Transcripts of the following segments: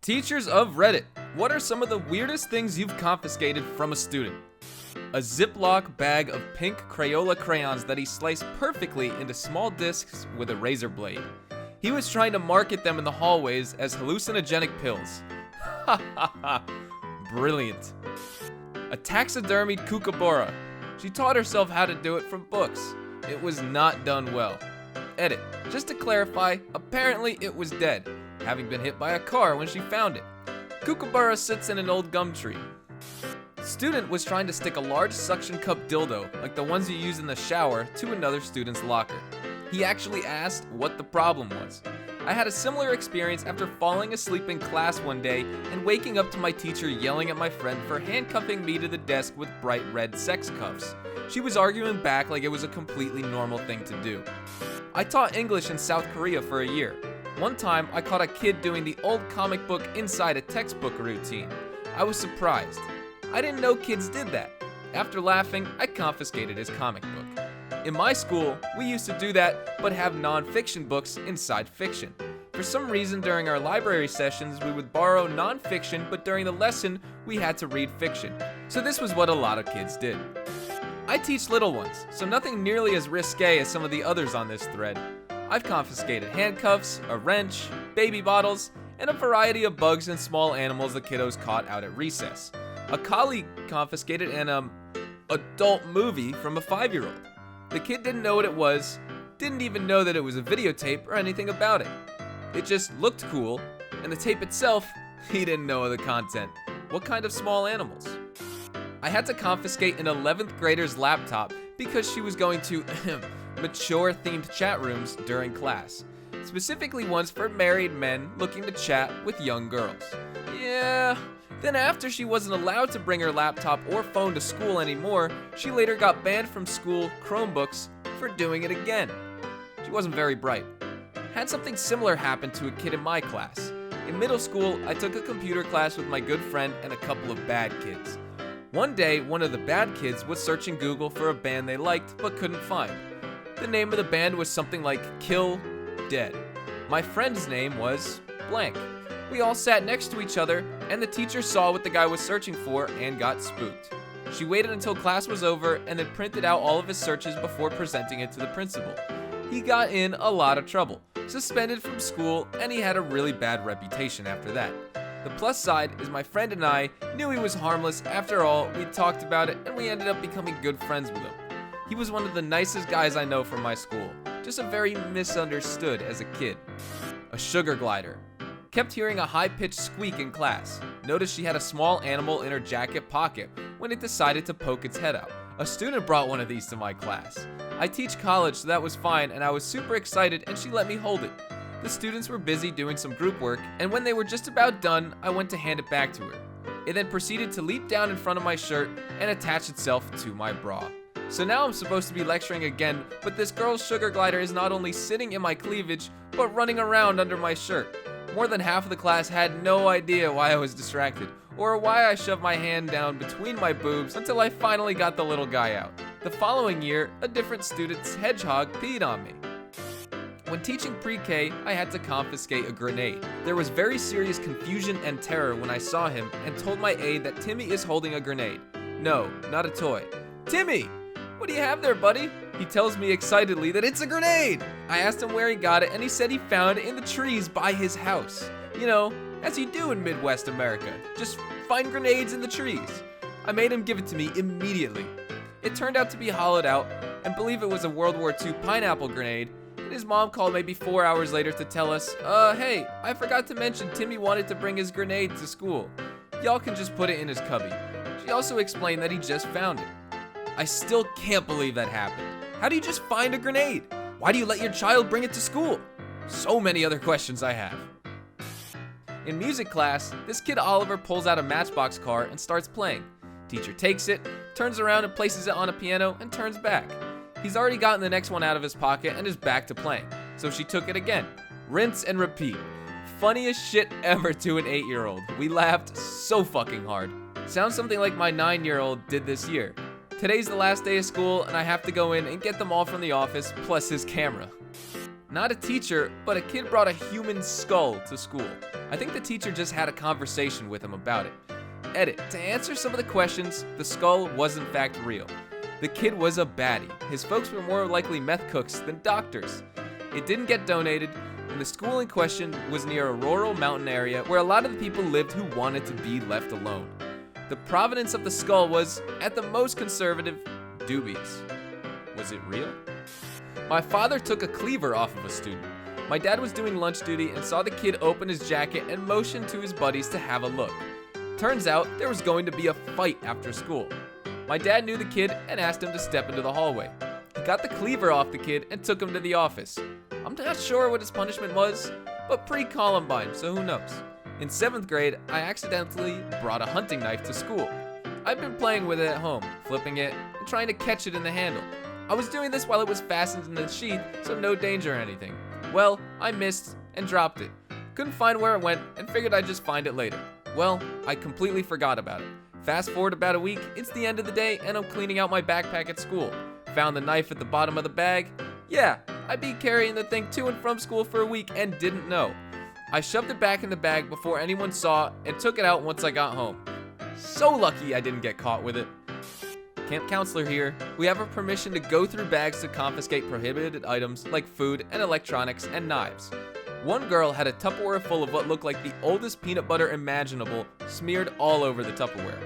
Teachers of Reddit, what are some of the weirdest things you've confiscated from a student? A Ziploc bag of pink Crayola crayons that he sliced perfectly into small discs with a razor blade. He was trying to market them in the hallways as hallucinogenic pills. Ha ha ha. Brilliant. A taxidermied kookaburra. She taught herself how to do it from books. It was not done well. Edit. Just to clarify, apparently it was dead, having been hit by a car when she found it. Kookaburra sits in an old gum tree. Student was trying to stick a large suction cup dildo, like the ones you use in the shower, to another student's locker. He actually asked what the problem was. I had a similar experience after falling asleep in class one day and waking up to my teacher yelling at my friend for handcuffing me to the desk with bright red sex cuffs. She was arguing back like it was a completely normal thing to do. I taught English in South Korea for a year. One time, I caught a kid doing the old comic book inside a textbook routine. I was surprised. I didn't know kids did that. After laughing, I confiscated his comic book. In my school, we used to do that, but have non-fiction books inside fiction. For some reason, during our library sessions, we would borrow non-fiction, but during the lesson, we had to read fiction. So this was what a lot of kids did. I teach little ones, so nothing nearly as risque as some of the others on this thread. I've confiscated handcuffs, a wrench, baby bottles, and a variety of bugs and small animals the kiddos caught out at recess. A colleague confiscated an adult movie from a 5-year-old. The kid didn't know what it was, didn't even know that it was a videotape or anything about it. It just looked cool, and the tape itself, he didn't know the content. What kind of small animals? I had to confiscate an 11th grader's laptop because she was going to mature-themed chat rooms during class, specifically ones for married men looking to chat with young girls. Yeah. Then after she wasn't allowed to bring her laptop or phone to school anymore, she later got banned from school Chromebooks for doing it again. She wasn't very bright. Had something similar happen to a kid in my class. In middle school, I took a computer class with my good friend and a couple of bad kids. One day, one of the bad kids was searching Google for a band they liked but couldn't find. The name of the band was something like Kill Dead. My friend's name was blank. We all sat next to each other, and the teacher saw what the guy was searching for and got spooked. She waited until class was over and then printed out all of his searches before presenting it to the principal. He got in a lot of trouble, suspended from school, and he had a really bad reputation after that. The plus side is my friend and I knew he was harmless. After all, we talked about it and we ended up becoming good friends with him. He was one of the nicest guys I know from my school, just a very misunderstood as a kid. A sugar glider. Kept hearing a high-pitched squeak in class. Noticed she had a small animal in her jacket pocket when it decided to poke its head out. A student brought one of these to my class. I teach college, so that was fine, and I was super excited, and she let me hold it. The students were busy doing some group work, and when they were just about done, I went to hand it back to her. It then proceeded to leap down in front of my shirt and attach itself to my bra. So now I'm supposed to be lecturing again, but this girl's sugar glider is not only sitting in my cleavage, but running around under my shirt. More than half of the class had no idea why I was distracted, or why I shoved my hand down between my boobs until I finally got the little guy out. The following year, a different student's hedgehog peed on me. When teaching pre-K, I had to confiscate a grenade. There was very serious confusion and terror when I saw him and told my aide that Timmy is holding a grenade. No, not a toy. Timmy! What do you have there, buddy? He tells me excitedly that it's a grenade! I asked him where he got it, and he said he found it in the trees by his house. You know, as you do in Midwest America. Just find grenades in the trees. I made him give it to me immediately. It turned out to be hollowed out, and believe it was a World War II pineapple grenade, and his mom called maybe 4 hours later to tell us, hey, I forgot to mention Timmy wanted to bring his grenade to school. Y'all can just put it in his cubby. She also explained that he just found it. I still can't believe that happened. How do you just find a grenade? Why do you let your child bring it to school? So many other questions I have. In music class, this kid Oliver pulls out a Matchbox car and starts playing. Teacher takes it, turns around and places it on a piano and turns back. He's already gotten the next one out of his pocket and is back to playing. So she took it again. Rinse and repeat. Funniest shit ever to an 8-year-old. We laughed so fucking hard. Sounds something like my 9-year-old did this year. Today's the last day of school and I have to go in and get them all from the office, plus his camera. Not a teacher, but a kid brought a human skull to school. I think the teacher just had a conversation with him about it. Edit. To answer some of the questions, the skull was in fact real. The kid was a baddie. His folks were more likely meth cooks than doctors. It didn't get donated, and the school in question was near a rural mountain area where a lot of the people lived who wanted to be left alone. The provenance of the skull was, at the most conservative, dubious. Was it real? My father took a cleaver off of a student. My dad was doing lunch duty and saw the kid open his jacket and motion to his buddies to have a look. Turns out there was going to be a fight after school. My dad knew the kid and asked him to step into the hallway. He got the cleaver off the kid and took him to the office. I'm not sure what his punishment was, but pre-Columbine, so who knows. In 7th grade, I accidentally brought a hunting knife to school. I'd been playing with it at home, flipping it and trying to catch it in the handle. I was doing this while it was fastened in the sheath, so no danger or anything. Well, I missed and dropped it. Couldn't find where it went and figured I'd just find it later. Well, I completely forgot about it. Fast forward about a week, it's the end of the day and I'm cleaning out my backpack at school. Found the knife at the bottom of the bag. Yeah, I'd been carrying the thing to and from school for a week and didn't know. I shoved it back in the bag before anyone saw and took it out once I got home. So lucky I didn't get caught with it. Camp counselor here. We have our permission to go through bags to confiscate prohibited items like food and electronics and knives. One girl had a Tupperware full of what looked like the oldest peanut butter imaginable smeared all over the Tupperware.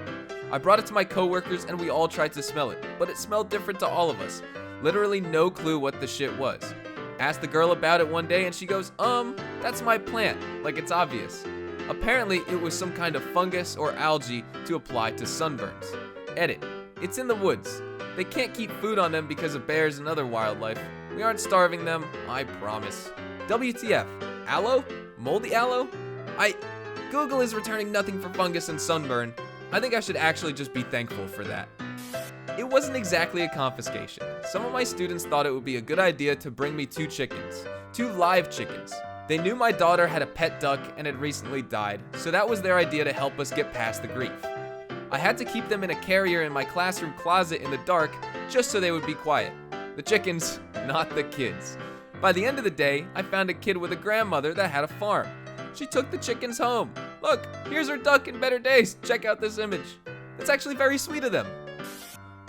I brought it to my coworkers and we all tried to smell it, but it smelled different to all of us. Literally no clue what the shit was. Asked the girl about it one day and she goes, that's my plant, like it's obvious. Apparently it was some kind of fungus or algae to apply to sunburns. Edit. It's in the woods. They can't keep food on them because of bears and other wildlife. We aren't starving them, I promise. WTF? Aloe? Moldy aloe? Google is returning nothing for fungus and sunburn. I think I should actually just be thankful for that. It wasn't exactly a confiscation. Some of my students thought it would be a good idea to bring me 2 chickens. 2 live chickens. They knew my daughter had a pet duck and had recently died, so that was their idea to help us get past the grief. I had to keep them in a carrier in my classroom closet in the dark just so they would be quiet. The chickens, not the kids. By the end of the day, I found a kid with a grandmother that had a farm. She took the chickens home. Look, here's her duck in better days. Check out this image. It's actually very sweet of them.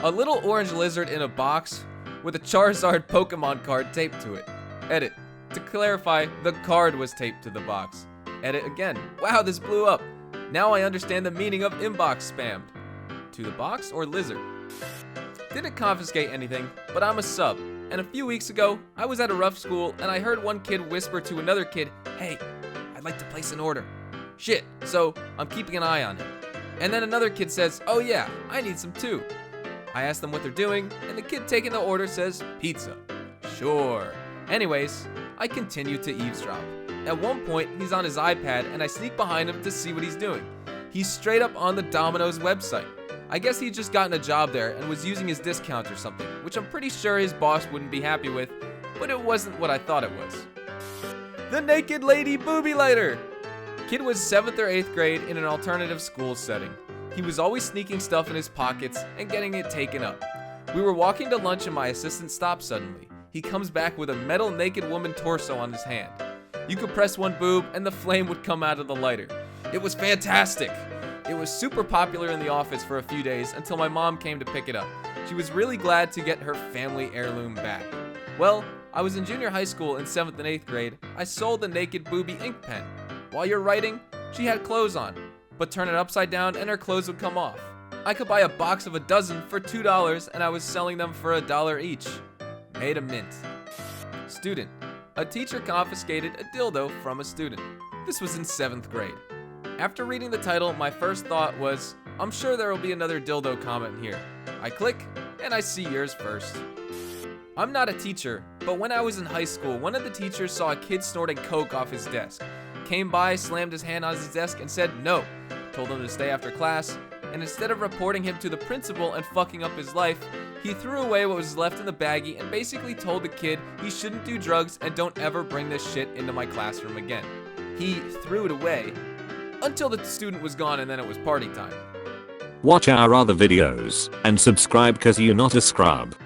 A little orange lizard in a box with a Charizard Pokemon card taped to it. Edit. To clarify, the card was taped to the box. Edit again. Wow, this blew up. Now I understand the meaning of inbox spammed. To the box or lizard? Didn't confiscate anything, but I'm a sub. And a few weeks ago, I was at a rough school and I heard one kid whisper to another kid, "Hey, I'd like to place an order." Shit, so I'm keeping an eye on him. And then another kid says, "Oh yeah, I need some too." I ask them what they're doing, and the kid taking the order says, "Pizza." Sure. Anyways, I continue to eavesdrop. At one point, he's on his iPad and I sneak behind him to see what he's doing. He's straight up on the Domino's website. I guess he'd just gotten a job there and was using his discount or something, which I'm pretty sure his boss wouldn't be happy with, but it wasn't what I thought it was. The Naked Lady Booby Lighter! Kid was 7th or 8th grade in an alternative school setting. He was always sneaking stuff in his pockets and getting it taken up. We were walking to lunch and my assistant stopped suddenly. He comes back with a metal naked woman torso on his hand. You could press one boob and the flame would come out of the lighter. It was fantastic. It was super popular in the office for a few days until my mom came to pick it up. She was really glad to get her family heirloom back. Well, I was in junior high school in 7th and 8th grade. I sold the Naked Booby ink pen. While you're writing, she had clothes on, but turn it upside down and her clothes would come off. I could buy a box of a dozen for $2 and I was selling them for $1 each. Made a mint. Student. A teacher confiscated a dildo from a student. This was in 7th grade. After reading the title, my first thought was, I'm sure there will be another dildo comment here. I click, and I see yours first. I'm not a teacher, but when I was in high school, one of the teachers saw a kid snorting coke off his desk. Came by, slammed his hand on his desk, and said no. Told him to stay after class, and instead of reporting him to the principal and fucking up his life, he threw away what was left in the baggie and basically told the kid he shouldn't do drugs and don't ever bring this shit into my classroom again. He threw it away until the student was gone and then it was party time. Watch our other videos and subscribe cause you're not a scrub.